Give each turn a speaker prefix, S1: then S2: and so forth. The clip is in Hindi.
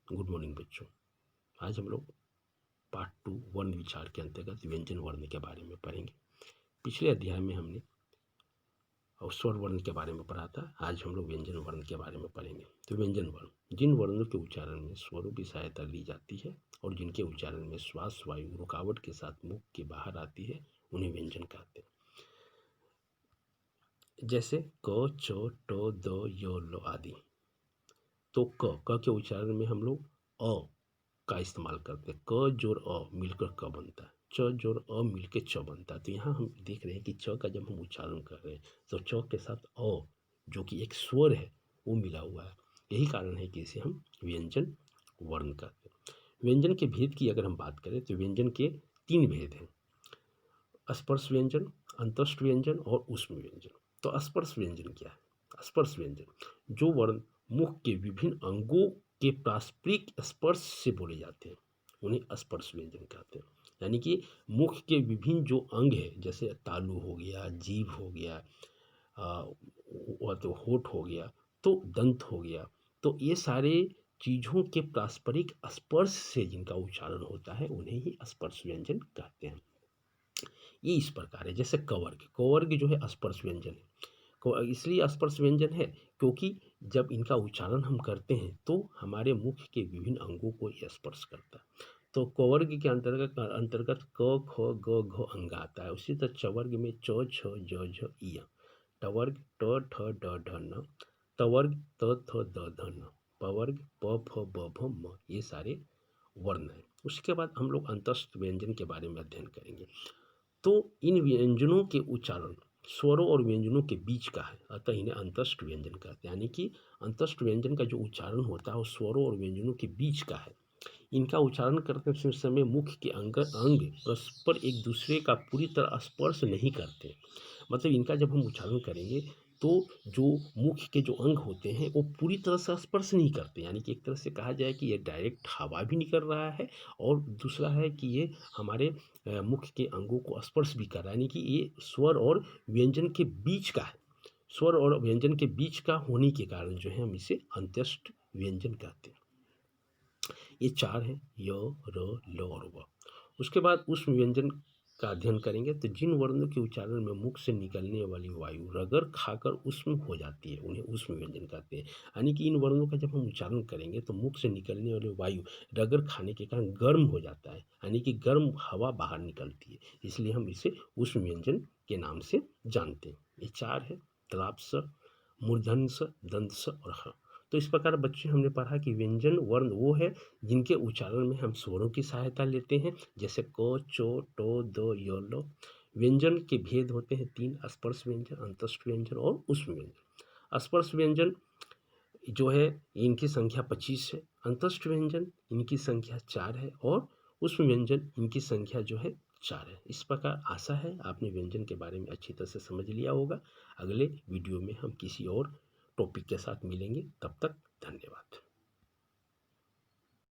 S1: गुड मॉर्निंग बच्चों। आज हम लोग पार्ट 2 वर्ण विचार के अंतर्गत व्यंजन वर्ण के बारे में पढ़ेंगे। पिछले अध्याय में हमने और स्वर वर्ण के बारे में पढ़ा था। आज हम लोग व्यंजन वर्ण के बारे में पढ़ेंगे। तो व्यंजन वर्ण जिन वर्णों के उच्चारण में स्वरों की सहायता ली जाती है और जिनके उच्चारण में श्वास वायु रुकावट के साथ मुख के बाहर आती है, उन्हें व्यंजन कहते हैं। जैसे क, च, ट, द, य, ल आदि। तो क के उच्चारण में हम लोग अ का इस्तेमाल करते हैं। क जोड़ अ मिलकर क बनता है, च जोड़ अ मिलकर च बनता है। तो यहाँ हम देख रहे हैं कि च का जब हम उच्चारण कर रहे हैं तो च के साथ अ जो कि एक स्वर है वो मिला हुआ है। यही कारण है कि इसे हम व्यंजन वर्ण कहते हैं। व्यंजन के भेद की अगर हम बात करें तो व्यंजन के 3 भेद हैं: स्पर्श व्यंजन, अंतस्थ व्यंजन और ऊष्म व्यंजन। तो स्पर्श व्यंजन क्या है? स्पर्श व्यंजन जो वर्ण मुख के विभिन्न अंगों के पारस्परिक स्पर्श से बोले जाते हैं, उन्हें स्पर्श व्यंजन कहते हैं। यानी कि मुख के विभिन्न जो अंग है, जैसे तालु हो गया, जीभ हो गया, तो होठ हो गया, तो दंत हो गया, तो ये सारे चीज़ों के पारस्परिक स्पर्श से जिनका उच्चारण होता है उन्हें ही स्पर्श व्यंजन कहते हैं। ये इस प्रकार है। जैसे कवर्ग, कवर्ग जो है स्पर्श व्यंजन है। इसलिए स्पर्श व्यंजन है क्योंकि जब इनका उच्चारण हम करते हैं तो हमारे मुख के विभिन्न अंगों को ये स्पर्श करता है। तो कवर्ग के अंतर्गत क, ख, ग, घ अंग आता है। उसी तरह चवर्ग में च, छ, ज, झ, इ। टवर्ग ट, ठ, ड, ढ, न। तवर्ग त, थ, द, ध, न। पवर्ग प, फ, ब, भ, म। ये सारे वर्ण हैं। उसके बाद हम लोग अंतस्थ व्यंजन के बारे में अध्ययन करेंगे। तो इन व्यंजनों के उच्चारण स्वरों और व्यंजनों के बीच का है, अतः इन्हें अंतस्थ व्यंजन कहते हैं। यानी कि अंतस्थ व्यंजन का जो उच्चारण होता है वो स्वरों और व्यंजनों के बीच का है। इनका उच्चारण करते समय मुख के अंग परस्पर एक दूसरे का पूरी तरह स्पर्श नहीं करते। मतलब इनका जब हम उच्चारण करेंगे तो जो मुख के जो अंग होते हैं वो पूरी तरह से स्पर्श नहीं करते। यानी कि एक तरह से कहा जाए कि ये डायरेक्ट हवा भी निकल रहा है और दूसरा है कि ये हमारे मुख के अंगों को स्पर्श भी कर रहा है। यानी कि ये स्वर और व्यंजन के बीच का है। स्वर और व्यंजन के बीच का होने के कारण जो है हम इसे अंत्यष्ट व्यंजन कहते हैं। ये 4 हैं: य, र, ल और व। उसके बाद ऊष्म व्यंजन का अध्ययन करेंगे। तो जिन वर्णों के उच्चारण में मुख से निकलने वाली वायु रगड़ खाकर ऊष्म हो जाती है उन्हें ऊष्म व्यंजन कहते हैं। यानी कि इन वर्णों का जब हम उच्चारण करेंगे तो मुख से निकलने वाली वायु रगड़ खाने के कारण गर्म हो जाता है, यानी कि गर्म हवा बाहर निकलती है, इसलिए हम इसे ऊष्म व्यंजन के नाम से जानते हैं। ये 4 है: तलाप स, मूर्धन्य स, दंत स और ह। तो इस प्रकार बच्चे हमने पढ़ा कि व्यंजन वर्ण वो है जिनके उच्चारण में हम स्वरों की सहायता लेते हैं, जैसे क, चो, टो, द, य, ल। व्यंजन के भेद होते हैं 3: स्पर्श व्यंजन, अंतस्थ व्यंजन और ऊष्म व्यंजन। स्पर्श व्यंजन जो है इनकी संख्या 25 है, अंतस्थ व्यंजन इनकी संख्या 4 है और ऊष्म व्यंजन इनकी संख्या जो है 4 है। इस प्रकार आशा है आपने व्यंजन के बारे में अच्छी तरह से समझ लिया होगा। अगले वीडियो में हम किसी और टॉपिक के साथ मिलेंगे। तब तक धन्यवाद।